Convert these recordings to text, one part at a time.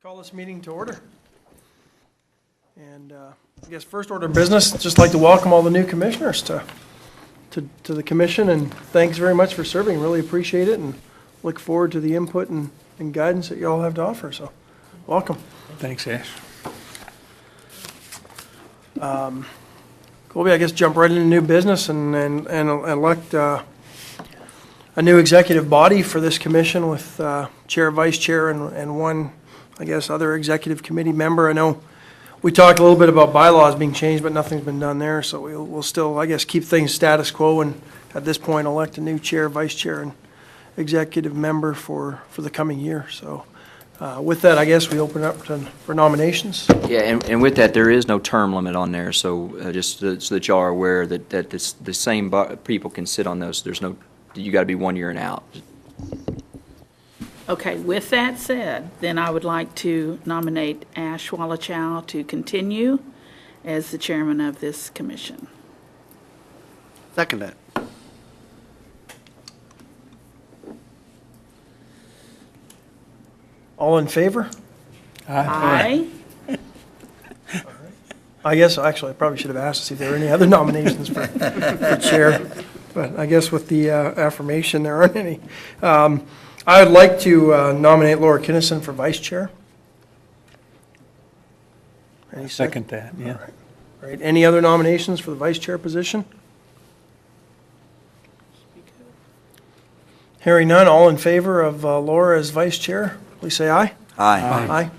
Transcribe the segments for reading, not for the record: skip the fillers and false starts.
Call this meeting to order. And I guess first order of business, I'd just like to welcome all the new commissioners to the commission, and thanks very much for serving. Really appreciate it and look forward to the input and guidance that you all have to offer. So welcome. Thanks, Ash. Colby, I guess jump right into new business and elect a new executive body for this commission with chair, vice chair, and one, I guess, other executive committee member. I know we talked a little bit about bylaws being changed, but nothing's been done there, so we'll still, I guess, keep things status quo and at this point elect a new chair, vice chair, and executive member for the coming year. So with that, I guess we open up for nominations. Yeah, and with that, there is no term limit on there, so just so that y'all are aware that the same people can sit on those. There's no, you got to be 1 year and out. Okay, with that said, then I would like to nominate Ash Wallachow to continue as the chairman of this commission. Second that. All in favor? Aye. I guess, actually, I probably should have asked to see if there were any other nominations for chair, but I guess with the affirmation, there aren't any. I would like to nominate Laura Kinnison for vice chair. Any Second that, yeah. All right, any other nominations for the vice chair position? Hearing none, all in favor of Laura as vice chair, please say aye. Aye.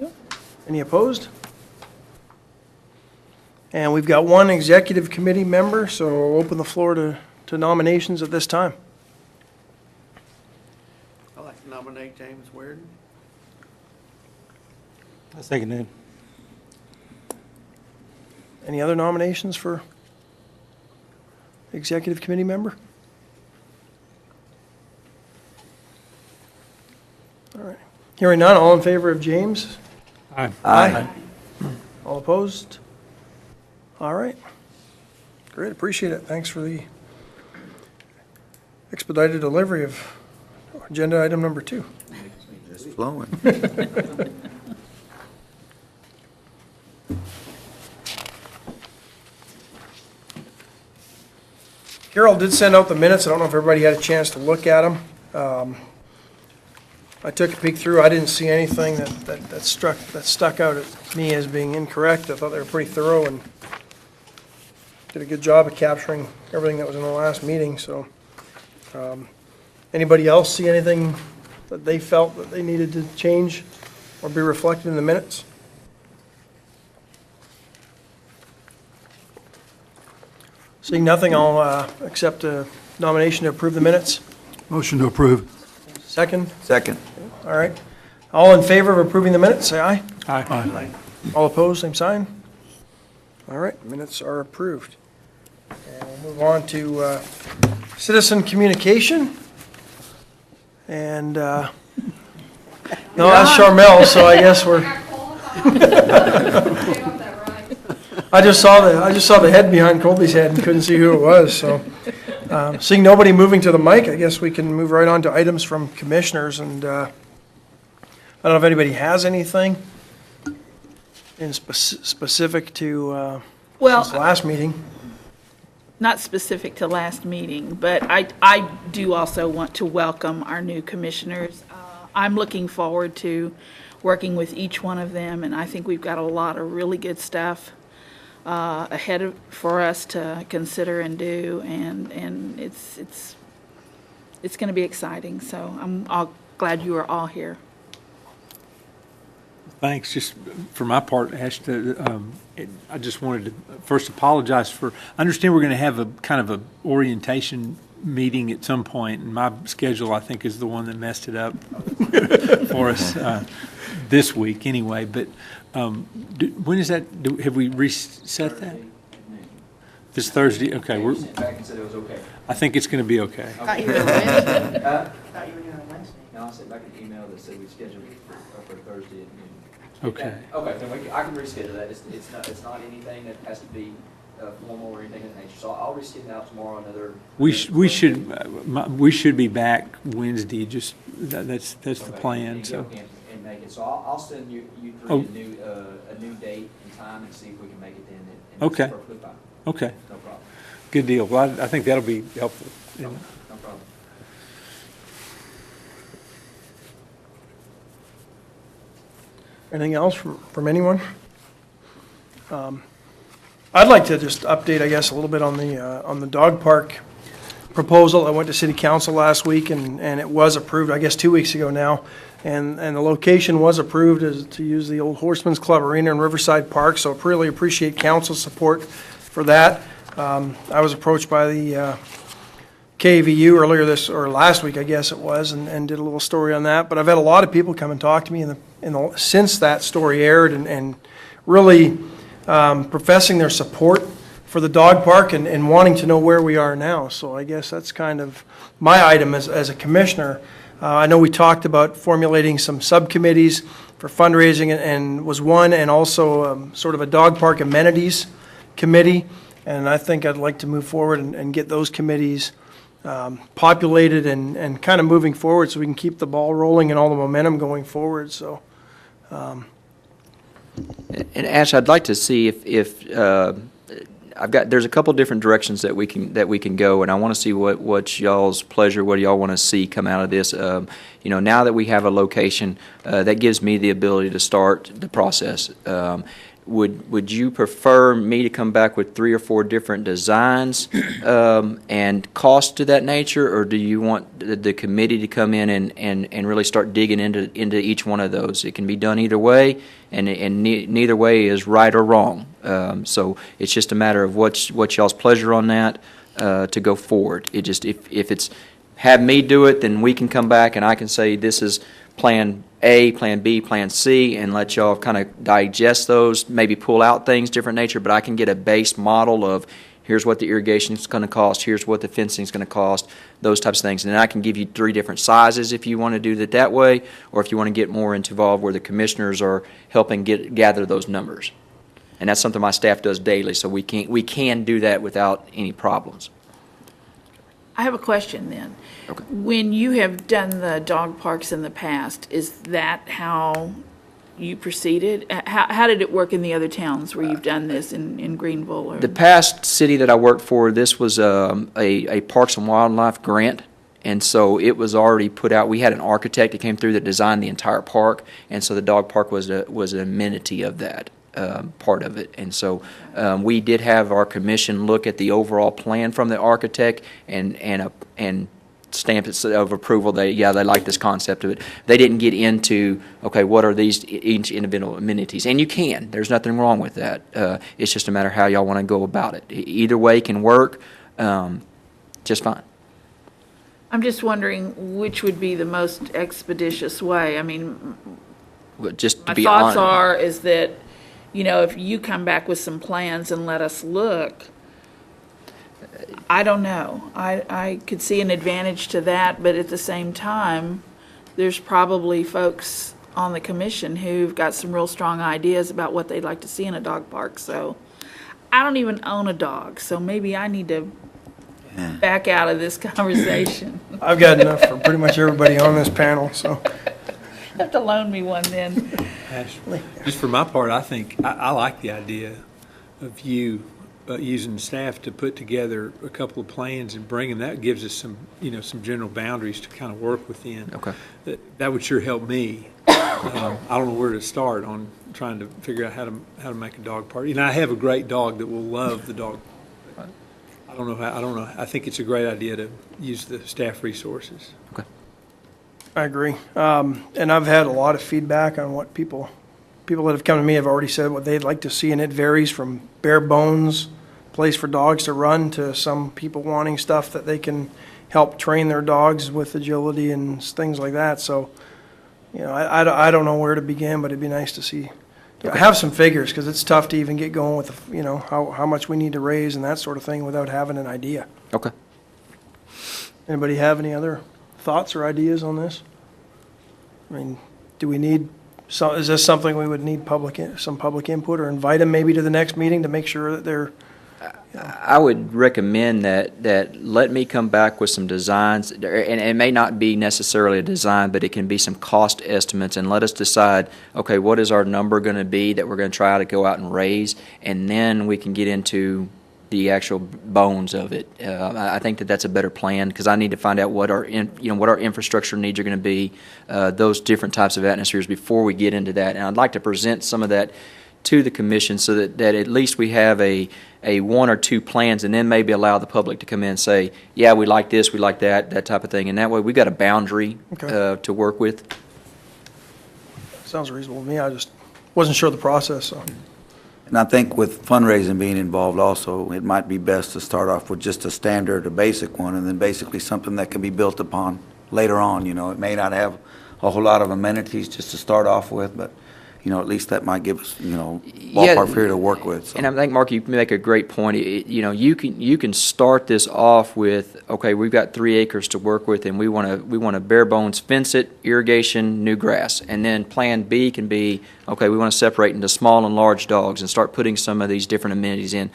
Aye. Any opposed? And we've got one executive committee member, so we'll open the floor to nominations at this time. I'd like to nominate James Weirden. I second that. Any other nominations for executive committee member? All right. Hearing none, all in favor of James? Aye. Aye. All opposed? All right. Great, appreciate it. Thanks for the expedited delivery of agenda item number 2. Just flowing. Carol did send out the minutes. I don't know if everybody had a chance to look at them. I took a peek through. I didn't see anything that stuck out at me as being incorrect. I thought they were pretty thorough and did a good job of capturing everything that was in the last meeting. So, anybody else see anything that they felt that they needed to change or be reflected in the minutes? Seeing nothing, I'll accept a nomination to approve the minutes. Motion to approve. Second? Second. All right. All in favor of approving the minutes, say aye. Aye. All opposed, same sign. All right, minutes are approved. And we'll move on to citizen communication. And, no, that's Charmel, so I guess we're. I just saw the head behind Colby's head and couldn't see who it was, so. Seeing nobody moving to the mic, I guess we can move right on to items from commissioners, and I don't know if anybody has anything in specific to this last meeting. Not specific to last meeting, but I do also want to welcome our new commissioners. I'm looking forward to working with each one of them, and I think we've got a lot of really good stuff ahead for us to consider and do, and it's going to be exciting. So I'm glad you are all here. Thanks. Just for my part, Ash, I just wanted to first apologize for, I understand we're going to have a kind of a orientation meeting at some point, and my schedule, I think, is the one that messed it up for us this week anyway. But when is that? Have we reset that? This Thursday? Okay. We're back and said it was okay. I think it's going to be okay. I thought you were doing Wednesday. I thought you were doing Wednesday. No, I sent back an email that said we scheduled it for Thursday at noon. Okay. Okay, then I can reschedule that. It's not anything that has to be formal or anything of that nature. So I'll resend it out tomorrow. Another. We should be back Wednesday. Just that's the plan. So. And can't make it, so I'll send you Oh. three a new date and time and see if we can make it then. And it's Okay. perfectly fine. Okay, No problem. good deal. Well, I think that'll be helpful. No problem. Anything else from anyone? I'd like to just update, I guess, a little bit on the dog park proposal. I went to city council last week, and it was approved, I guess, 2 weeks ago now. And the location was approved as to use the old Horsemen's Club Arena in Riverside Park, so I really appreciate council's support for that. I was approached by the KVU earlier last week, I guess it was, and did a little story on that. But I've had a lot of people come and talk to me since that story aired, and really professing their support for the dog park and wanting to know where we are now. So I guess that's kind of my item as a commissioner. I know we talked about formulating some subcommittees for fundraising, and was one, and also sort of a dog park amenities committee. And I think I'd like to move forward and get those committees populated and kind of moving forward so we can keep the ball rolling and all the momentum going forward. So And Ash, I'd like to see if there's a couple different directions that we can go, and I want to see what y'all's pleasure, what y'all want to see come out of this. Now that we have a location, that gives me the ability to start the process. Would you prefer me to come back with 3 or 4 different designs and cost to that nature, or do you want the committee to come in and really start digging into each one of those? It can be done either way, and neither way is right or wrong. So it's just a matter of what y'all's pleasure on that to go forward. It just if it's have me do it, then we can come back and I can say this is Plan A, Plan B, Plan C, and let y'all kind of digest those, maybe pull out things, different nature, but I can get a base model of here's what the irrigation is going to cost, here's what the fencing is going to cost, those types of things. And then I can give you 3 different sizes if you want to do it that way, or if you want to get more involved where the commissioners are helping gather those numbers. And that's something my staff does daily, so we can do that without any problems. I have a question then. Okay. When you have done the dog parks in the past, is that how you proceeded? How did it work in the other towns where you've done this in Greenville? Or? The past city that I worked for, this was a Parks and Wildlife grant, and so it was already put out. We had an architect that came through that designed the entire park, and so the dog park was an amenity of that part of it. And so we did have our commission look at the overall plan from the architect and stamp it of approval. They like this concept of it. They didn't get into, okay, what are these each individual amenities? And you can. There's nothing wrong with that. It's just a matter of how y'all want to go about it. Either way can work just fine. I'm just wondering which would be the most expeditious way. I mean, Just to my be thoughts honest. is that, if you come back with some plans and let us look, I don't know. I could see an advantage to that, but at the same time, there's probably folks on the commission who've got some real strong ideas about what they'd like to see in a dog park. So I don't even own a dog, so maybe I need to back out of this conversation. I've got enough for pretty much everybody on this panel, so. You have to loan me one then. Ashley, just for my part, I think I like the idea of you using staff to put together a couple of plans and bring them. That gives us some general boundaries to kind of work within. Okay. That would sure help me. I don't know where to start on trying to figure out how to make a dog park. I have a great dog that will love the dog. I don't know. I think it's a great idea to use the staff resources. Okay. I agree. And I've had a lot of feedback on what people that have come to me have already said what they'd like to see, and it varies from bare bones, place for dogs to run, to some people wanting stuff that they can help train their dogs with agility and things like that. So, I don't know where to begin, but it'd be nice to see. I have some figures, because it's tough to even get going with, how much we need to raise and that sort of thing without having an idea. Okay. Anybody have any other thoughts or ideas on this? I mean, do we need, is this something we would need some public input, or invite them maybe to the next meeting to make sure that they're I would recommend that let me come back with some designs, and it may not be necessarily a design, but it can be some cost estimates, and let us decide, okay, what is our number going to be that we're going to try to go out and raise, and then we can get into the actual bones of it. I think that that's a better plan, because I need to find out what our infrastructure needs are going to be, those different types of atmospheres before we get into that. And I'd like to present some of that to the commission so that at least we have a one or two plans, and then maybe allow the public to come in and say, yeah, we like this, we like that type of thing. And that way we've got a boundary to work with. Sounds reasonable to me. I just wasn't sure of the process, so. And I think with fundraising being involved also, it might be best to start off with just a standard, a basic one, and then basically something that can be built upon later on. It may not have a whole lot of amenities just to start off with, but at least that might give us, ballpark figure to work with. So. And I think, Mark, you make a great point. You can start this off with, okay, we've got 3 acres to work with, and we want to bare bones fence it, irrigation, new grass, and then Plan B can be, okay, we want to separate into small and large dogs and start putting some of these different amenities in.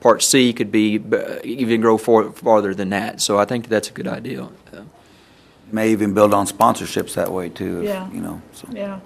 Part C could be even grow farther than that. So I think that's a good idea. May even build on sponsorships that way too. Yeah. So. Yeah.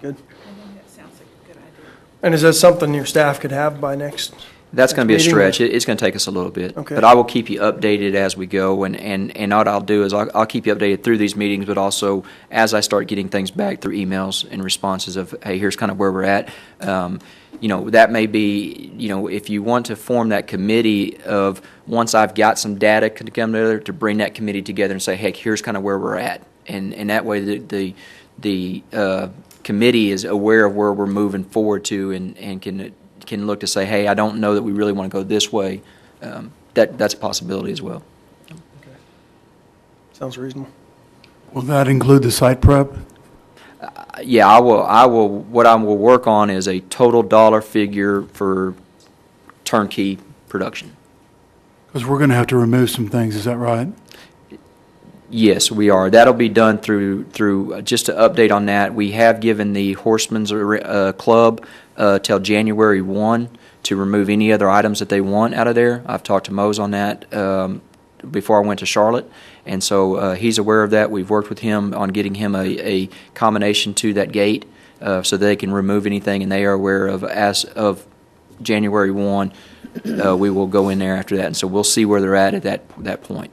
Good. I think that sounds like a good idea. And is that something your staff could have by next? That's going to be a meeting? stretch. It's going to take us a little bit. Okay. But I will keep you updated as we go, and what I'll do is I'll keep you updated through these meetings, but also as I start getting things back through emails and responses of, hey, here's kind of where we're at. That may be, if you want to form that committee of, once I've got some data to come together, to bring that committee together and say, hey, here's kind of where we're at. And that way the committee is aware of where we're moving forward to, and can look to say, hey, I don't know that we really want to go this way. That's a possibility as well. Sounds reasonable. Will that include the site prep? Yeah, I will. What I will work on is a total dollar figure for turnkey production. Because we're going to have to remove some things, is that right? Yes, we are. That'll be done through just to update on that. We have given the Horsemen's Club till January 1 to remove any other items that they want out of there. I've talked to Mose on that before I went to Charlotte, and so he's aware of that. We've worked with him on getting him a combination to that gate so they can remove anything, and they are aware of, as of January 1, we will go in there after that, and so we'll see where they're at that point.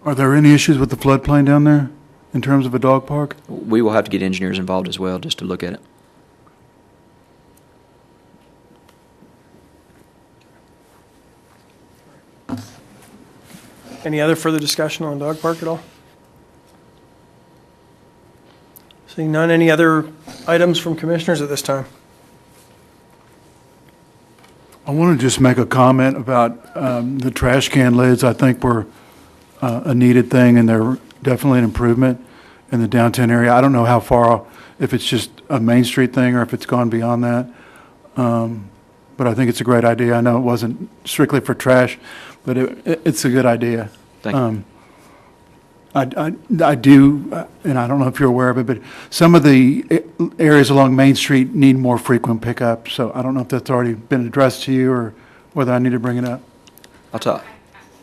Are there any issues with the floodplain down there in terms of a dog park? We will have to get engineers involved as well, just to look at it. Any other further discussion on dog park at all? Seeing none, any other items from commissioners at this time? I want to just make a comment about the trash can lids. I think were a needed thing, and they're definitely an improvement in the downtown area. I don't know how far, if it's just a Main Street thing or if it's gone beyond that. But I think it's a great idea. I know it wasn't strictly for trash, but it's a good idea. Thank you. I do, and I don't know if you're aware of it, but some of the areas along Main Street need more frequent pickup. So I don't know if that's already been addressed to you or whether I need to bring it up. I'll talk.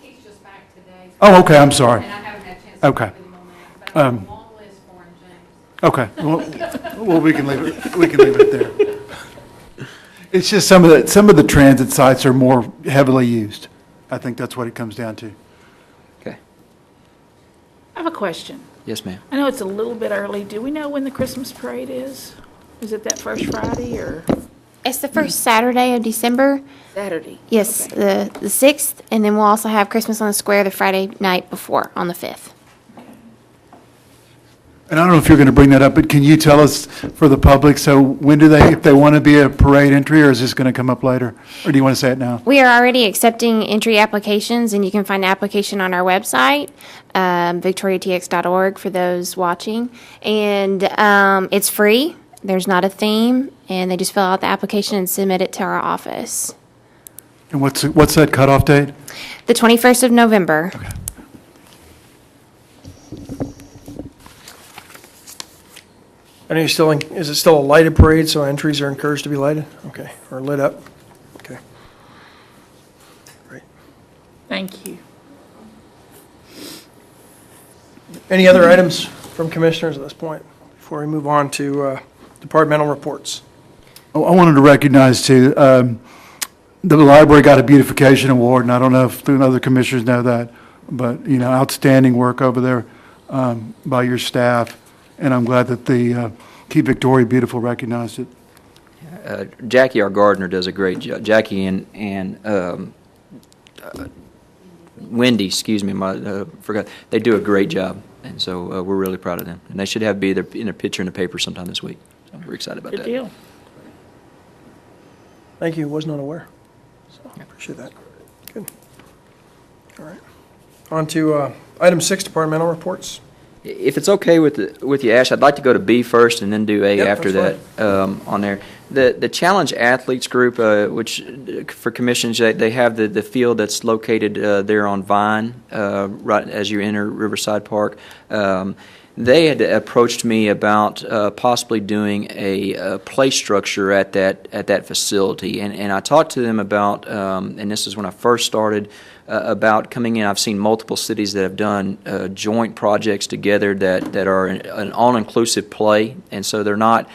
He's just back today. Oh, okay, I'm sorry. And I haven't had a chance to Okay. work with him on that, but I have a long list for him, James. Okay, well, we can leave it there. It's just some of the transit sites are more heavily used. I think that's what it comes down to. Okay. I have a question. Yes, ma'am. I know it's a little bit early. Do we know when the Christmas parade is? Is it that first Friday or It's the first Saturday of December. Saturday? Yes, Okay. the 6th, and then we'll also have Christmas on the Square the Friday night before, on the 5th. And I don't know if you're going to bring that up, but can you tell us for the public, so when do they, if they want to be a parade entry, or is this going to come up later? Or do you want to say it now? We are already accepting entry applications, and you can find the application on our website, victoriatx.org for those watching. And it's free. There's not a theme, and they just fill out the application and submit it to our office. And what's that cutoff date? The 21st of November. Okay. I know you're still, is it still a lighted parade, so entries are encouraged to be lighted? Okay, or lit up? Okay. Great. Thank you. Any other items from commissioners at this point, before we move on to departmental reports? I wanted to recognize too, the library got a beautification award, and I don't know if the other commissioners know that, but, you know, outstanding work over there by your staff, and I'm glad that the Keep Victoria Beautiful recognized it. Jackie, our gardener, does a great job. Jackie and Wendy, excuse me, forgot. They do a great job, and so we're really proud of them. And they should be in a picture in the paper sometime this week. So we're excited about Good that. deal. Thank you, was not aware. So, appreciate that. Good. All right. On to item 6, departmental reports. If it's okay with you, Ash, I'd like to go to B first and then do A Yep, after that that's on there. The Challenge Athletes Group, which for commissions, they have the field that's located there on Vine, right as you enter Riverside Park. They had approached me about possibly doing a play structure at that facility, and I talked to them about, and this is when I first started, about coming in. I've seen multiple cities that have done joint projects together that are an all-inclusive play, and so they're not.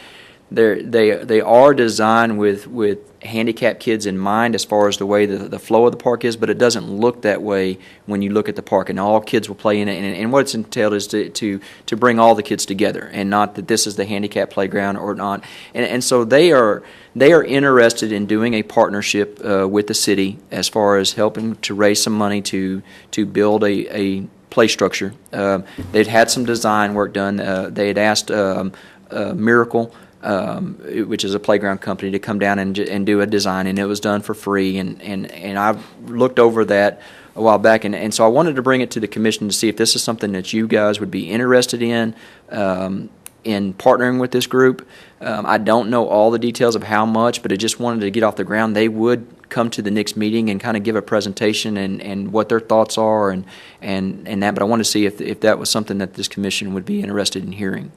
They are designed with handicapped kids in mind as far as the way the flow of the park is, but it doesn't look that way when you look at the park. And all kids will play in it. And what it's entailed is to bring all the kids together, and not that this is the handicap playground or not. And so they are interested in doing a partnership with the city as far as helping to raise some money to build a play structure. They'd had some design work done. They had asked Miracle, which is a playground company, to come down and do a design, and it was done for free. And I looked over that a while back, and so I wanted to bring it to the commission to see if this is something that you guys would be interested in partnering with this group. I don't know all the details of how much, but I just wanted to get off the ground. They would come to the next meeting and kind of give a presentation and what their thoughts are and that. But I wanted to see if that was something that this commission would be interested in hearing.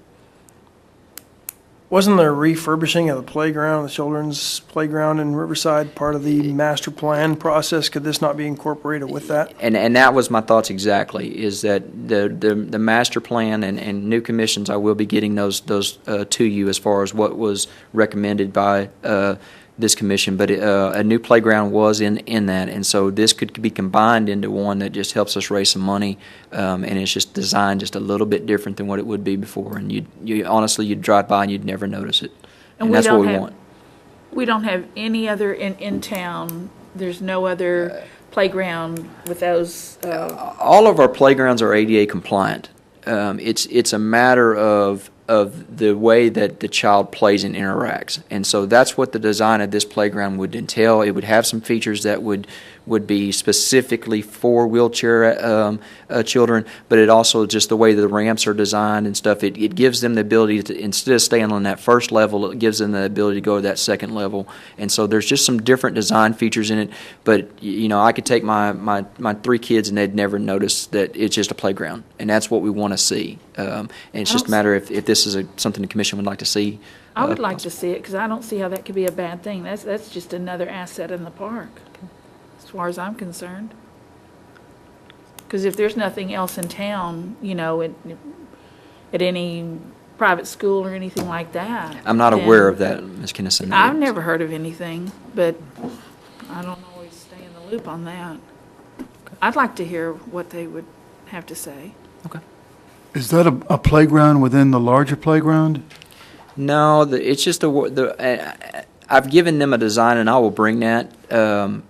Wasn't the refurbishing of the playground, the children's playground in Riverside, part of the master plan process? Could this not be incorporated with that? And that was my thoughts exactly, is that the master plan and new commissions, I will be getting those to you as far as what was recommended by this commission, but a new playground was in that, and so this could be combined into one that just helps us raise some money, and it's just designed just a little bit different than what it would be before, and you honestly, you'd drive by and you'd never notice it, and that's what we want. We don't have any other in town, there's no other playground with those? All of our playgrounds are ADA compliant. It's a matter of the way that the child plays and interacts. And so that's what the design of this playground would entail. It would have some features that would be specifically for wheelchair children, but it also, just the way the ramps are designed and stuff, it gives them the ability to, instead of staying on that first level, it gives them the ability to go to that second level. And so there's just some different design features in it, but you know, I could take my 3 kids and they'd never notice that it's just a playground, and that's what we want to see. And it's just a matter if this is something the commission would like to see. I would like to see it, because I don't see how that could be a bad thing. That's just another asset in the park, as far as I'm concerned. Because if there's nothing else in town, you know, at any private school or anything like that. I'm not then aware of that, Ms. Kinnison. I've never heard of anything, but I don't always stay in the loop on that. I'd like to hear what they would have to say. Okay. Is that a playground within the larger playground? No, it's just I've given them a design, and I will bring that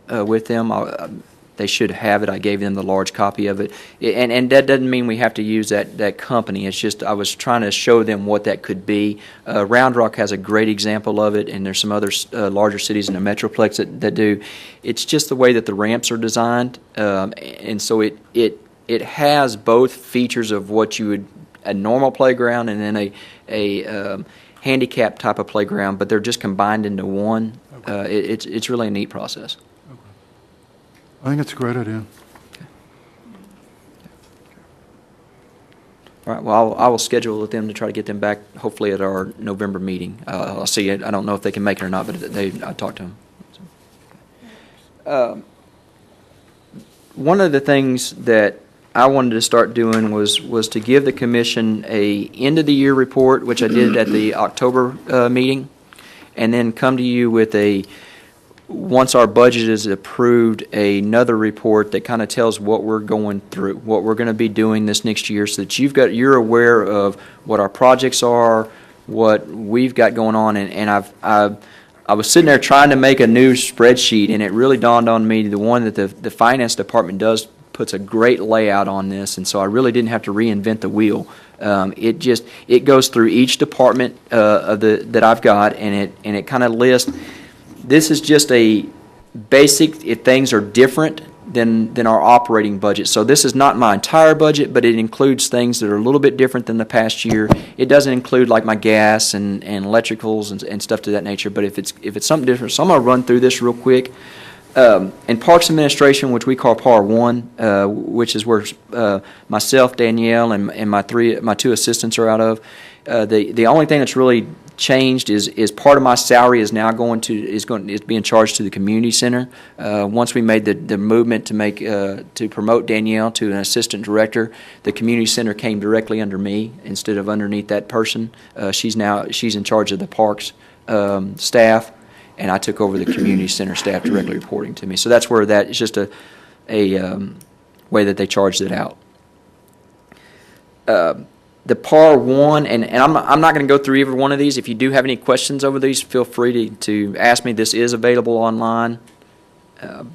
with them. They should have it. I gave them the large copy of it, and that doesn't mean we have to use that company. It's just I was trying to show them what that could be. Round Rock has a great example of it, and there's some other larger cities in the Metroplex that do. It's just the way that the ramps are designed, and so it has both features of what you would a normal playground and then a handicap type of playground, but they're just combined into one. It's really a neat process. I think it's a great idea. All right, well, I will schedule with them to try to get them back, hopefully at our November meeting. I'll see it. I don't know if they can make it or not, but I talked to them. One of the things that I wanted to start doing was to give the commission a end-of-the-year report, which I did at the October meeting, and then come to you with once our budget is approved, another report that kind of tells what we're going through, what we're going to be doing this next year, so that you're aware of what our projects are, what we've got going on, and I was sitting there trying to make a new spreadsheet, and it really dawned on me the one that the finance department does puts a great layout on this, and so I really didn't have to reinvent the wheel. It goes through each department that I've got, and it kind of lists. This is just a basic, if things are different than our operating budget. So this is not my entire budget, but it includes things that are a little bit different than the past year. It doesn't include like my gas and electricals and stuff to that nature, but if it's something different, so I'm going to run through this real quick. In Parks Administration, which we call PAR 1, which is where myself, Danielle, and my two assistants are out of, the only thing that's really changed is part of my salary is now is being charged to the community center. Once we made the movement to promote Danielle to an assistant director, the community center came directly under me instead of underneath that person. She's in charge of the parks staff, and I took over the community center staff directly reporting to me. So that's where it's just a way that they charged it out. The PAR 1, and I'm not going to go through every one of these. If you do have any questions over these, feel free to ask me. This is available online,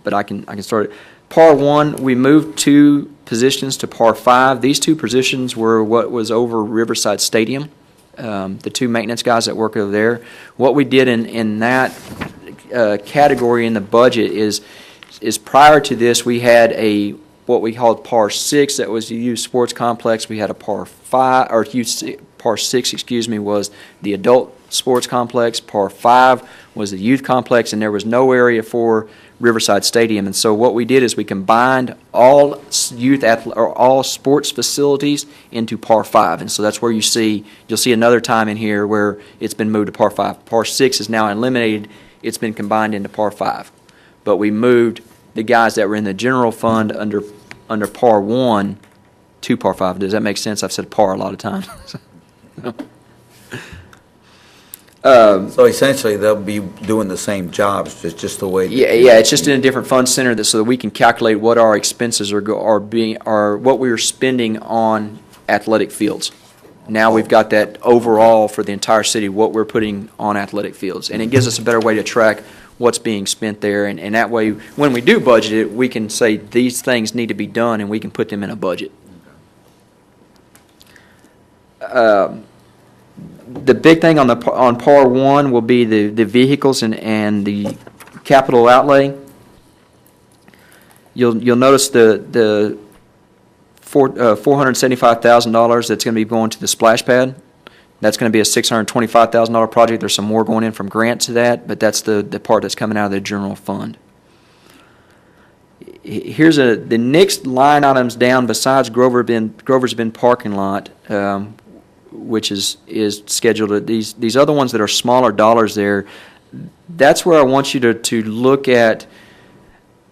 but I can start it. PAR 1, we moved 2 positions to PAR 5. These 2 positions were what was over Riverside Stadium, the 2 maintenance guys that work over there. What we did in that category in the budget is prior to this, we had what we called PAR 6, that was the youth sports complex. We had a PAR 5, or PAR 6, was the adult sports complex. PAR 5 was the youth complex, and there was no area for Riverside Stadium. And so what we did is we combined all all sports facilities into PAR 5. And so that's where you'll see another time in here where it's been moved to PAR 5. PAR 6 is now eliminated. It's been combined into PAR 5. But we moved the guys that were in the general fund under PAR 1 to PAR 5. Does that make sense? I've said PAR a lot of times. So essentially, they'll be doing the same jobs, it's just the way. Yeah, it's just in a different fund center so that we can calculate what our expenses are what we are spending on athletic fields. Now we've got that overall for the entire city, what we're putting on athletic fields. And it gives us a better way to track what's being spent there, and that way, when we do budget it, we can say these things need to be done, and we can put them in a budget. The big thing on PAR 1 will be the vehicles and the capital outlay. You'll notice the $475,000 that's going to be going to the splash pad. That's going to be a $625,000 project. There's some more going in from grants to that, but that's the part that's coming out of the general fund. Here's the next line items down besides Grover's Bend parking lot, which is scheduled at these other ones that are smaller dollars there. That's where I want you to look at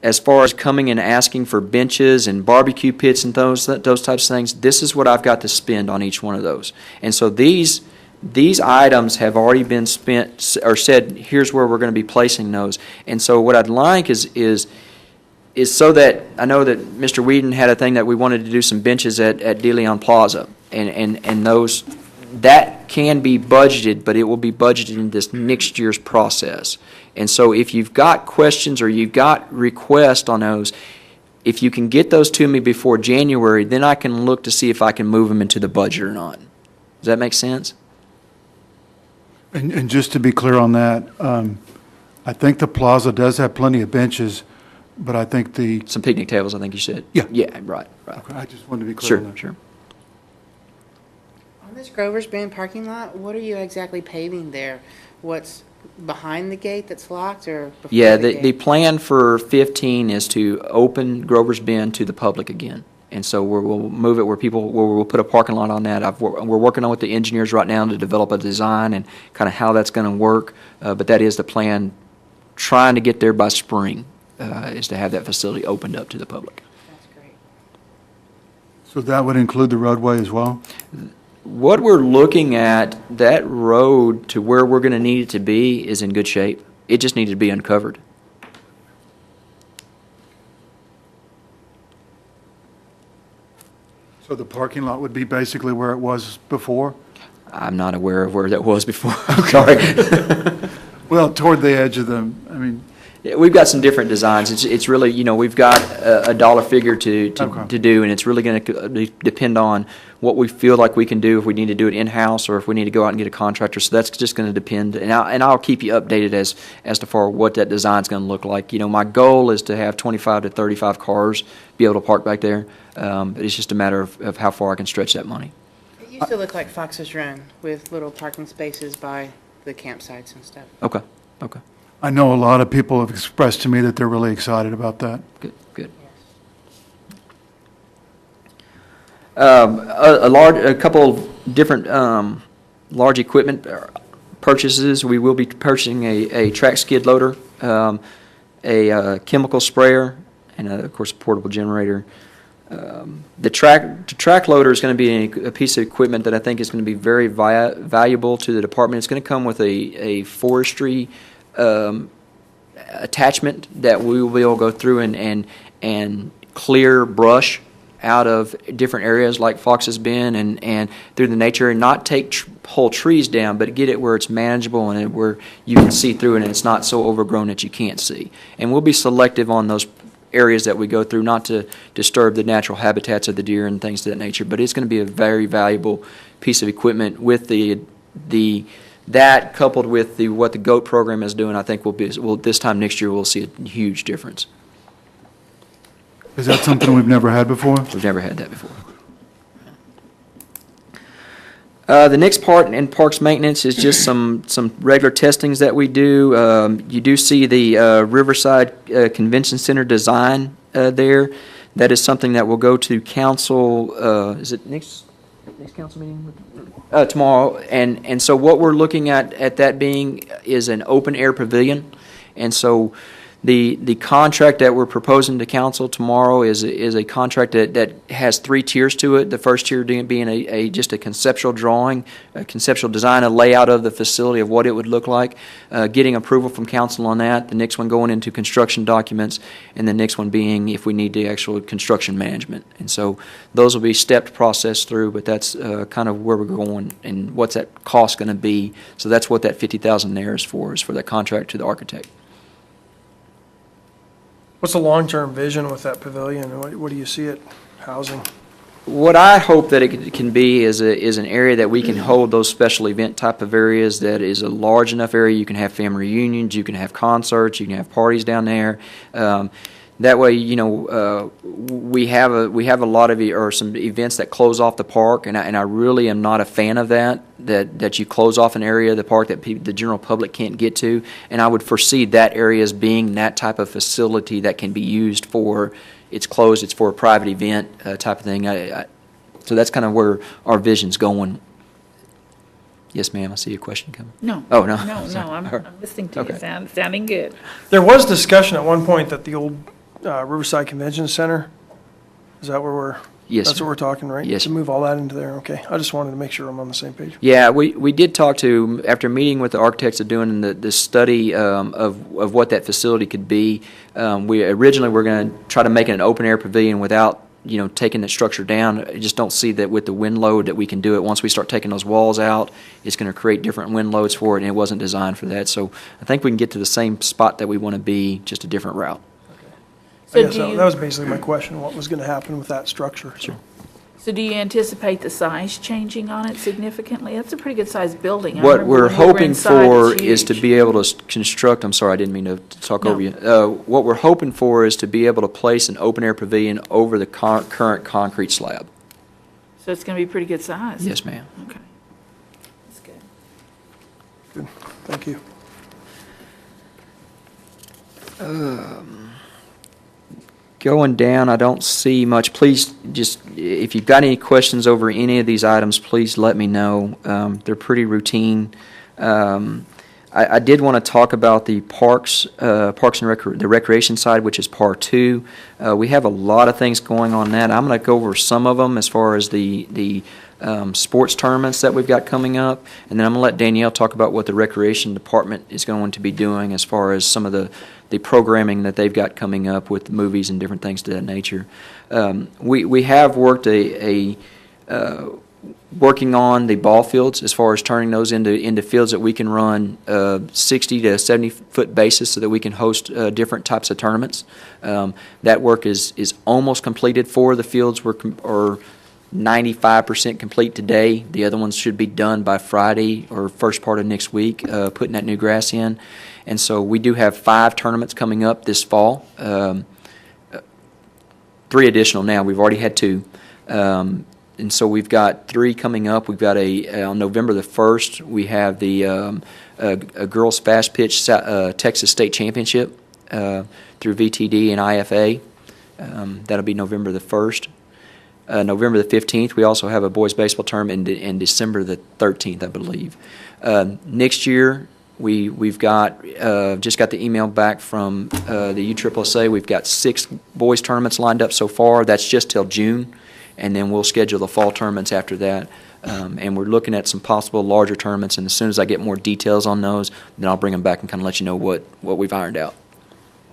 as far as coming and asking for benches and barbecue pits and those types of things. This is what I've got to spend on each one of those. And so these items have already been spent or said, here's where we're going to be placing those. And so what I'd like is so that I know that Mr. Whedon had a thing that we wanted to do some benches at De Leon Plaza, and those that can be budgeted, but it will be budgeted in this next year's process. And so if you've got questions or you've got requests on those, if you can get those to me before January, then I can look to see if I can move them into the budget or not. Does that make sense? And just to be clear on that, I think the plaza does have plenty of benches, but I think Some picnic tables, I think you said. Yeah. Yeah, right. Okay, I just wanted to be clear on that. Sure. On this Grover's Bend parking lot, what are you exactly paving there? What's behind the gate that's locked or before Yeah, the the gate? plan for 15 is to open Grover's Bend to the public again. And so we'll move it where we'll put a parking lot on that. We're working on with the engineers right now to develop a design and kind of how that's going to work. But that is the plan, trying to get there by spring, is to have that facility opened up to the public. That's great. So that would include the roadway as well? What we're looking at, that road to where we're going to need it to be is in good shape. It just needed to be uncovered. So the parking lot would be basically where it was before? I'm not aware of where that was before. I'm sorry. Well, toward the edge of the, I mean, Yeah, we've got some different designs. It's really, we've got a dollar figure to do, and it's really going to depend on what we feel like we can do, if we need to do it in-house or if we need to go out and get a contractor. So that's just going to depend, and I'll keep you updated as to far what that design's going to look like. My goal is to have 25 to 35 cars be able to park back there, but it's just a matter of how far I can stretch that money. It used to look like Fox's Run with little parking spaces by the campsites and stuff. Okay. I know a lot of people have expressed to me that they're really excited about that. Good. A couple of different large equipment purchases. We will be purchasing a track skid loader, a chemical sprayer, and of course a portable generator. The track loader is going to be a piece of equipment that I think is going to be very valuable to the department. It's going to come with a forestry attachment that we will be able to go through and clear brush out of different areas like Fox's Bend and through the nature, and not take whole trees down, but get it where it's manageable and where you can see through it and it's not so overgrown that you can't see. And we'll be selective on those areas that we go through, not to disturb the natural habitats of the deer and things of that nature, but it's going to be a very valuable piece of equipment with that coupled with what the GOAT program is doing. I think this time next year we'll see a huge difference. Is that something we've never had before? We've never had that before. The next part in parks maintenance is just some regular testings that we do. You do see the Riverside Convention Center design there. That is something that will go to council. Is it next council meeting? Tomorrow. And so what we're looking at that being is an open air pavilion. And so the contract that we're proposing to council tomorrow is a contract that has 3 tiers to it. The first tier being just a conceptual drawing, a conceptual design, a layout of the facility of what it would look like, getting approval from council on that. The next one going into construction documents, and the next one being if we need the actual construction management. And so those will be stepped process through, but that's kind of where we're going and what's that cost going to be. So that's what that $50,000 there is for that contract to the architect. What's the long-term vision with that pavilion? What do you see it housing? What I hope that it can be is an area that we can hold those special event type of areas, that is a large enough area you can have family reunions, you can have concerts, you can have parties down there. That way, we have a lot of some events that close off the park, and I really am not a fan of that you close off an area of the park that the general public can't get to. And I would foresee that area as being that type of facility that can be used for, it's closed, it's for a private event type of thing. So that's kind of where our vision's going. Yes, ma'am, I see a question coming. No. Oh, no. No, I'm listening to you, Okay. sounding good. There was discussion at one point that the old Riverside Convention Center, is that where we're? Yes, That's sir. what we're talking, right? Yes, To sir. move all that into there, okay. I just wanted to make sure I'm on the same page. Yeah, we did talk to, after meeting with the architects of doing the study of what that facility could be, we originally were going to try to make it an open-air pavilion without, taking that structure down. I just don't see that with the wind load that we can do it. Once we start taking those walls out, it's going to create different wind loads for it, and it wasn't designed for that. So I think we can get to the same spot that we want to be, just a different route. I guess that was basically my question, what was going to happen with that structure. Sure. So do you anticipate the size changing on it significantly? That's a pretty good sized building. I What remember we're when we were hoping inside, for it's is to huge. be able to construct, I'm sorry, I didn't mean to talk No. over you. What we're hoping for is to be able to place an open-air pavilion over the current concrete slab. So it's going to be pretty good size? Yes, ma'am. Okay. That's good. Good, thank you. Uh, Going down, I don't see much. Please, just, if you've got any questions over any of these items, please let me know. They're pretty routine. I did want to talk about the parks and the recreation side, which is Par 2. We have a lot of things going on that. I'm going to go over some of them as far as the sports tournaments that we've got coming up, and then I'm going to let Danielle talk about what the recreation department is going to be doing as far as some of the programming that they've got coming up with movies and different things to that nature. We have worked working on the ball fields as far as turning those into fields that we can run 60 to 70 foot bases so that we can host different types of tournaments. That work is almost completed. 4 of the fields are 95% complete today. The other ones should be done by Friday or first part of next week, putting that new grass in. And so we do have 5 tournaments coming up this fall. 3 additional now. We've already had 2. And so we've got 3 coming up. We've got on November the 1st, we have the a girls fast pitch Texas State Championship through VTD and IFA. That'll be November the 1st. November the 15th, we also have a boys baseball tournament in December the 13th, I believe. Next year, we've got just got the email back from the USSSA. We've got 6 boys tournaments lined up so far. That's just till June, and then we'll schedule the fall tournaments after that. And we're looking at some possible larger tournaments, and as soon as I get more details on those, then I'll bring them back and kind of let you know what we've ironed out.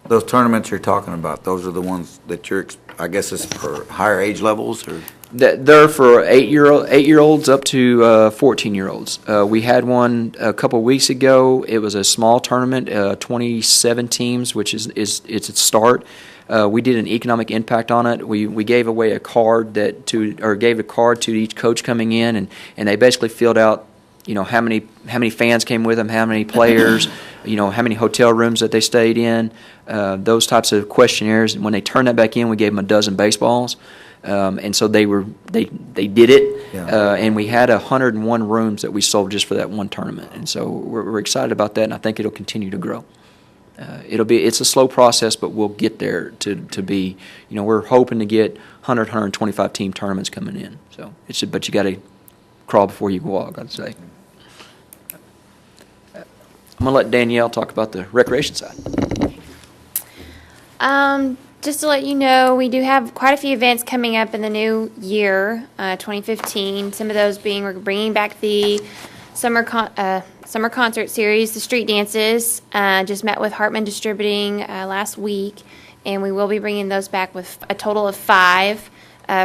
Those tournaments you're talking about, those are the ones that I guess it's for higher age levels, or? They're for 8-year-olds up to 14-year-olds. We had one a couple weeks ago. It was a small tournament, 27 teams, which is its start. We did an economic impact on it. We gave away a card gave a card to each coach coming in, and they basically filled out, how many fans came with them, how many players, how many hotel rooms that they stayed in, those types of questionnaires. And when they turned that back in, we gave them a dozen baseballs. And so they did it, Yeah. and we had 101 rooms that we sold just for that one tournament. And so we're excited about that, and I think it'll continue to grow. It's a slow process, but we'll get there to be, we're hoping to get 100, 125 team tournaments coming in. So but you got to crawl before you can walk, I'd say. I'm going to let Danielle talk about the recreation side. Just to let you know, we do have quite a few events coming up in the new year, 2015. Some of those we're bringing back the summer concert series, the street dances. Just met with Hartman Distributing last week, and we will be bringing those back with a total of 5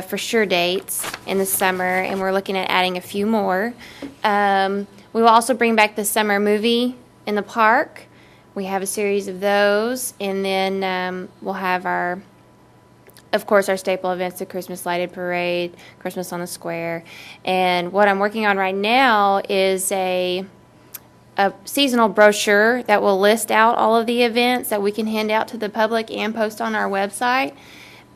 for sure dates in the summer, and we're looking at adding a few more. We will also bring back the summer movie in the park. We have a series of those, and then we'll have of course, our staple events, the Christmas Lighted Parade, Christmas on the Square. And what I'm working on right now is a seasonal brochure that will list out all of the events that we can hand out to the public and post on our website.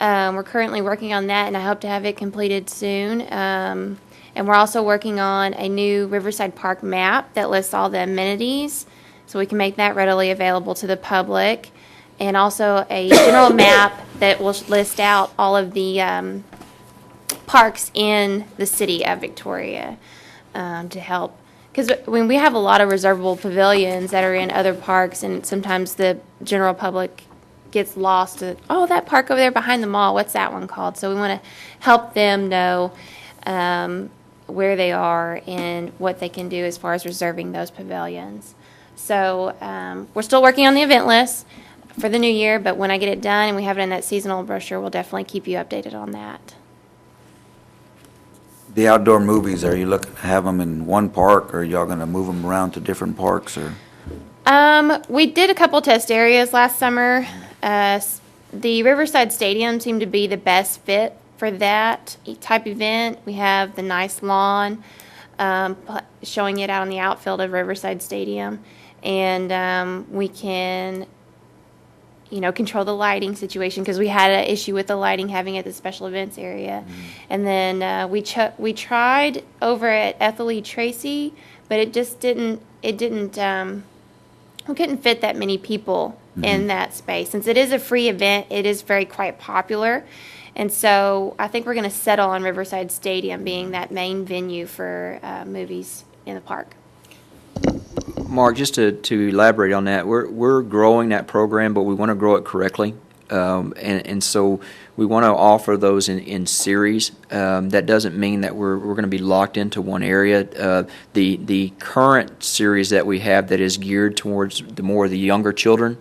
We're currently working on that, and I hope to have it completed soon. And we're also working on a new Riverside Park map that lists all the amenities, so we can make that readily available to the public, and also a general map that will list out all of the parks in the city of Victoria to help. Because when we have a lot of reservable pavilions that are in other parks, and sometimes the general public gets lost to, that park over there behind the mall, what's that one called? So we want to help them know where they are and what they can do as far as reserving those pavilions. So we're still working on the event list for the new year, but when I get it done and we have it in that seasonal brochure, we'll definitely keep you updated on that. The outdoor movies, are you looking to have them in one park, or are y'all going to move them around to different parks, or? We did a couple test areas last summer. The Riverside Stadium seemed to be the best fit for that type event. We have the nice lawn, showing it out on the outfield of Riverside Stadium. And we can, control the lighting situation, because we had an issue with the lighting having it at the special events area. And then we tried over at Ethel E. Tracy, but it just didn't we couldn't fit that many people in that space. Since it is a free event, it is very quite popular. And so I think we're going to settle on Riverside Stadium being that main venue for movies in the park. Mark, just to elaborate on that, we're growing that program, but we want to grow it correctly. And so we want to offer those in series. That doesn't mean that we're going to be locked into one area. The current series that we have that is geared towards the more of the younger children,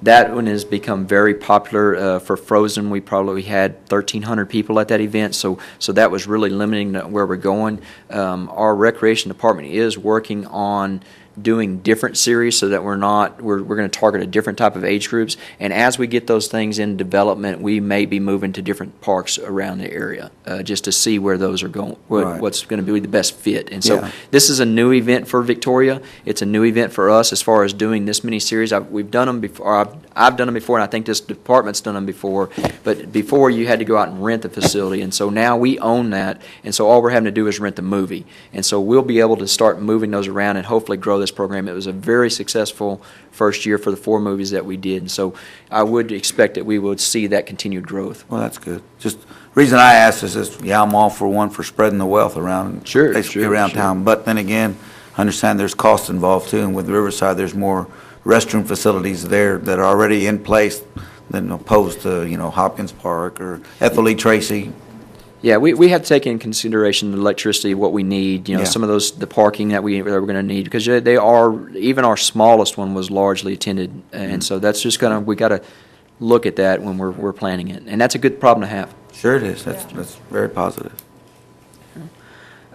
that one has become very popular. For Frozen, we probably had 1,300 people at that event, so that was really limiting where we're going. Our recreation department is working on doing different series so that we're going to target a different type of age groups. And as we get those things in development, we may be moving to different parks around the area just to see where those are going, what's going to be the best fit. And so this is a new event for Victoria. It's a new event for us as far as doing this many series. We've done them before. I've done them before, and I think this department's done them before. But before, you had to go out and rent the facility, and so now we own that. And so all we're having to do is rent the movie. And so we'll be able to start moving those around and hopefully grow this program. It was a very successful first year for the 4 movies that we did. And so I would expect that we would see that continued growth. Well, that's good. Just reason I asked is this, I'm all for one for spreading the wealth around, basically around town. But then again, I understand there's costs involved too. And with Riverside, there's more restroom facilities there that are already in place than opposed to, Hopkins Park or Ethel Lee Tracy. Yeah, we have to take in consideration the electricity, what we need, some of the parking that we're going to need, because they are, even our smallest one was largely attended, and so that's just we got to look at that when we're planning it, and that's a good problem to have. Sure it is. That's very positive.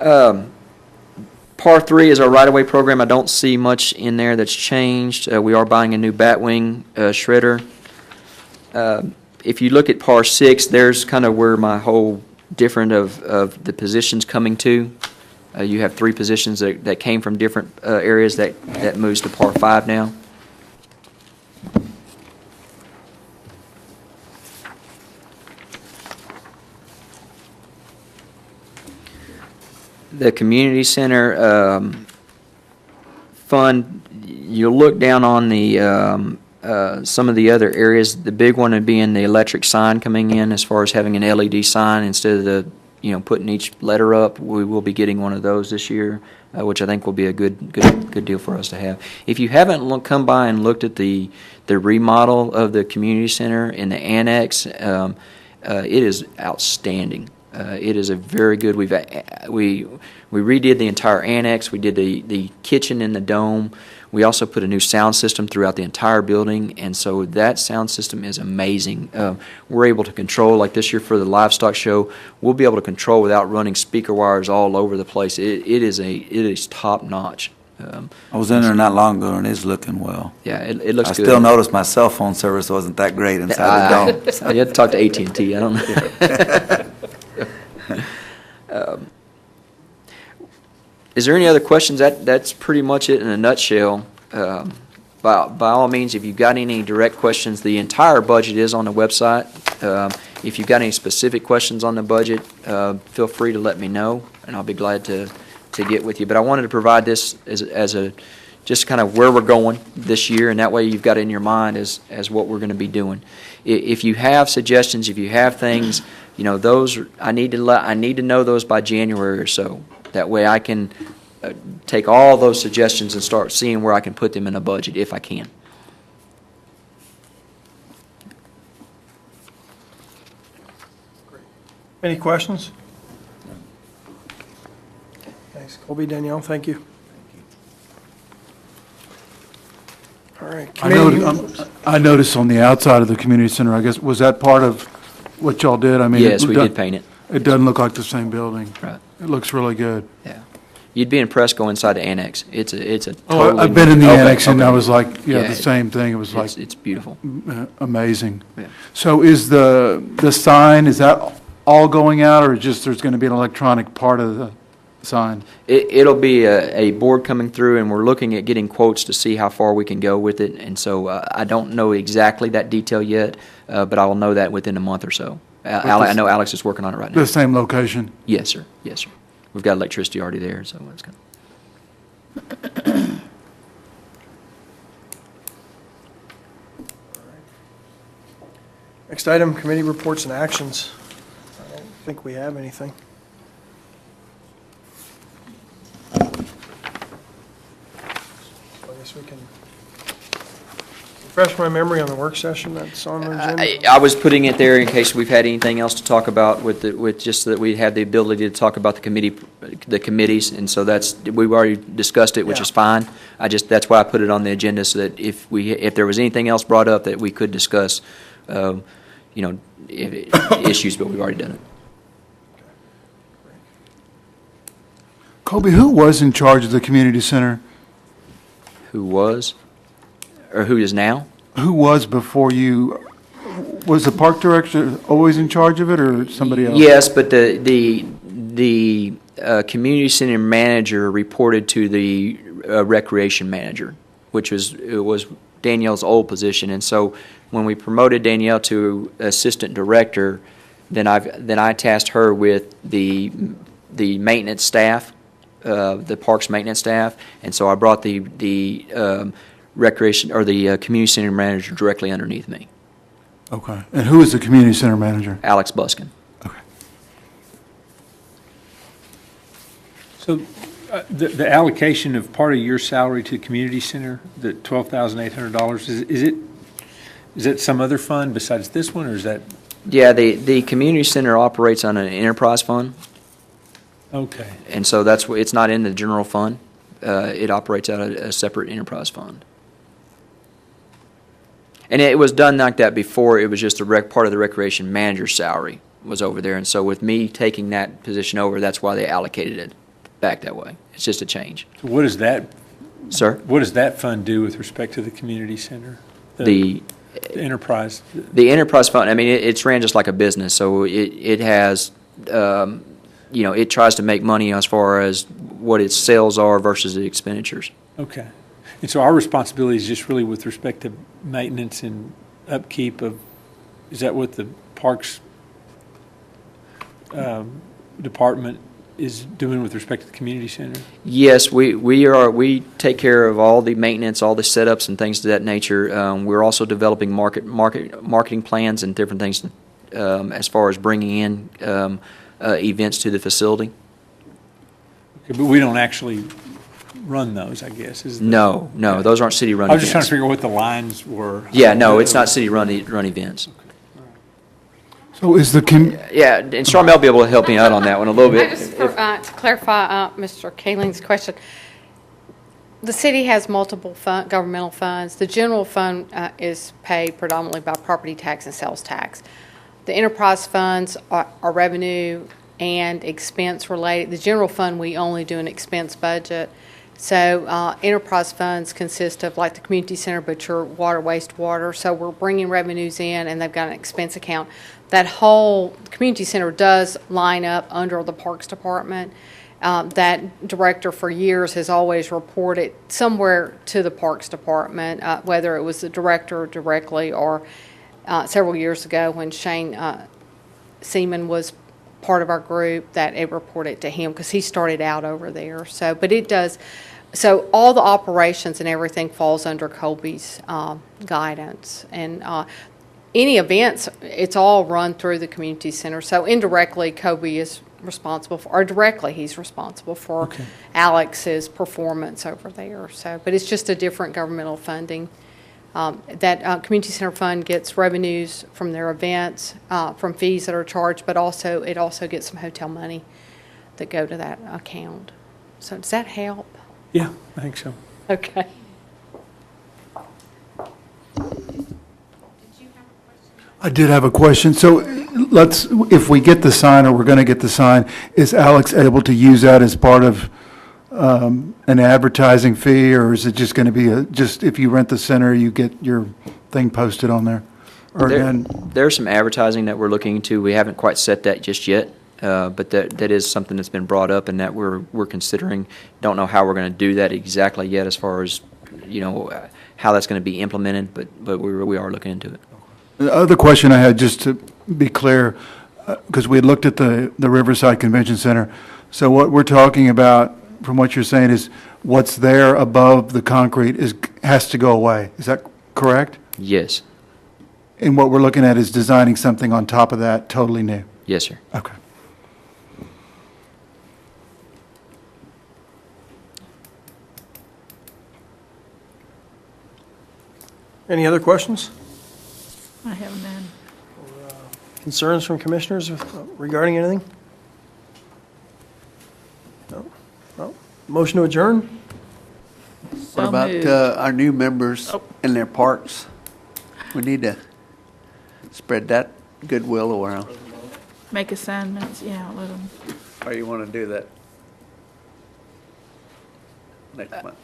Par 3 is our right-of-way program. I don't see much in there that's changed. We are buying a new Batwing shredder. If you look at Par 6, there's kind of where my whole different of the positions coming to. You have 3 positions that came from different areas that moves to Par 5 now. The community center fund, you'll look down on the some of the other areas. The big one would be in the electric sign coming in, as far as having an LED sign instead of the putting each letter up. We will be getting one of those this year, which I think will be a good deal for us to have. If you haven't come by and looked at the remodel of the community center in the annex, it is outstanding. It is a very good. We redid the entire annex. We did the kitchen in the dome. We also put a new sound system throughout the entire building, and so that sound system is amazing. We're able to control, like this year for the livestock show, we'll be able to control without running speaker wires all over the place. It is top notch. I was in there not long ago, and it's looking well. Yeah, it looks good. I still noticed my cell phone service wasn't that great inside the dome. You had to talk to AT&T. I don't know. Is there any other questions? That's pretty much it in a nutshell. By all means, if you've got any direct questions, the entire budget is on the website. If you've got any specific questions on the budget, feel free to let me know, and I'll be glad to get with you. But I wanted to provide this as a just kind of where we're going this year, and that way you've got it in your mind as what we're going to be doing. If you have suggestions, if you have things, those I need to know those by January or so. That way I can take all those suggestions and start seeing where I can put them in a budget if I can. Any questions? Thanks, Colby, Danielle, thank you. All right. I noticed on the outside of the community center, I guess, was that part of what y'all did? I mean, Yes, we did paint it. It doesn't look like the same building. Right. It looks really good. Yeah. You'd be impressed going inside the annex. It's a totally. Oh, I've been in the Okay, annex, and okay. I was like, Yeah, the same thing. It was like It's beautiful. amazing. Yeah. So is the sign, is that all going out, or just there's going to be an electronic part of the sign? It'll be a board coming through, and we're looking at getting quotes to see how far we can go with it. And so I don't know exactly that detail yet, but I will know that within a month or so. I know Alex is working on it right now. The same location? Yes, sir. Yes, sir. We've got electricity already there, so it's good. Next item, committee reports and actions. I don't think we have anything. I guess we can refresh my memory on the work session that's on the agenda. I was putting it there in case we've had anything else to talk about with just so that we had the ability to talk about the committees, and so we've already discussed it, which Yeah. is fine. That's why I put it on the agenda, so that if there was anything else brought up that we could discuss, issues, but we've already done it. Colby, who was in charge of the community center? Who was, or who is now? Who was before you? Was the park director always in charge of it, or somebody else? Yes, but the community center manager reported to the recreation manager, which was Danielle's old position. And so when we promoted Danielle to assistant director, then I tasked her with the maintenance staff, the parks maintenance staff, and so I brought the recreation or the community center manager directly underneath me, Okay. And who is the community center manager? Alex Buskin. Okay. So the allocation of part of your salary to the community center, the $12,800, is it some other fund besides this one, or is that? Yeah, the community center operates on an enterprise fund, Okay. and so it's not in the general fund. It operates out of a separate enterprise fund. And it was done like that before. It was just part of the recreation manager's salary was over there. And so with me taking that position over, that's why they allocated it back that way. It's just a change. So what does that fund do with respect to the community center? The enterprise? The enterprise fund, I mean, it's ran just like a business. So it has, it tries to make money as far as what its sales are versus the expenditures. Okay. And so our responsibility is just really with respect to maintenance and upkeep is that what the Parks Department is doing with respect to the community center? Yes, we take care of all the maintenance, all the setups and things of that nature. We're also developing marketing plans and different things as far as bringing in events to the facility. Okay, but we don't actually run those, I guess. No, those aren't city-run I events. was just trying to figure out what the lines were. Yeah, no, it's not city-run events. So is the Yeah, and Charmel will be able to help me out on that one a little bit. To clarify Mr. Kaling's question, the city has multiple governmental funds. The general fund is paid predominantly by property tax and sales tax. The enterprise funds are revenue and expense related. The general fund, we only do an expense budget. So enterprise funds consist of like the community center, but your water, wastewater. So we're bringing revenues in, and they've got an expense account. That whole community center does line up under the Parks Department. That director for years has always reported somewhere to the Parks Department, whether it was the director directly or several years ago when Shane Seaman was part of our group, that it reported to him because he started out over there. So, but it does. So all the operations and everything falls under Colby's guidance, and any events, it's all run through the community center. So indirectly, Colby is responsible for, or directly, he's responsible for Alex's performance over there. So, but it's just a different governmental funding. That community center fund gets revenues from their events, from fees that are charged, but also it also gets some hotel money that go to that account. So does that help? Yeah, I think so. Okay. I did have a question. So if we get the sign, or we're going to get the sign, is Alex able to use that as part of an advertising fee, or is it just going to be just if you rent the center, you get your thing posted on there? Or There's some advertising that we're looking into. We haven't quite set that just yet, but that is something that's been brought up and that we're considering. Don't know how we're going to do that exactly yet, as far as how that's going to be implemented, but we are looking into it. The other question I had, just to be clear, because we had looked at the Riverside Convention Center. So what we're talking about, from what you're saying, is what's there above the concrete has to go away. Is that correct? Yes. And what we're looking at is designing something on top of that, totally new? Yes, sir. Okay. Any other questions, I have none. concerns from commissioners regarding anything? No? No? Motion to adjourn? What So about moved. our new members Oh. in their parks? We need to spread that goodwill around. Make assignments, yeah, let them. Or you want to do that next month?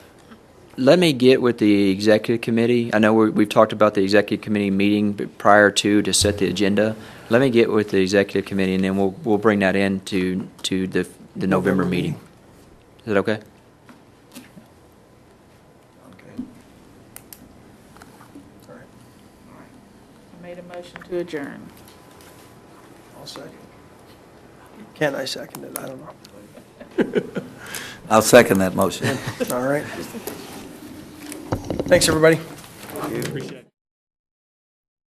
Let me get with the executive committee. I know we've talked about the executive committee meeting prior to set the agenda. Let me get with the executive committee, and then we'll bring that in to the November meeting. Is that okay? Okay. All right, I made a motion to adjourn. I'll second. Can I second it? I don't know. I'll second that motion. All right. Thanks, everybody. Appreciate it.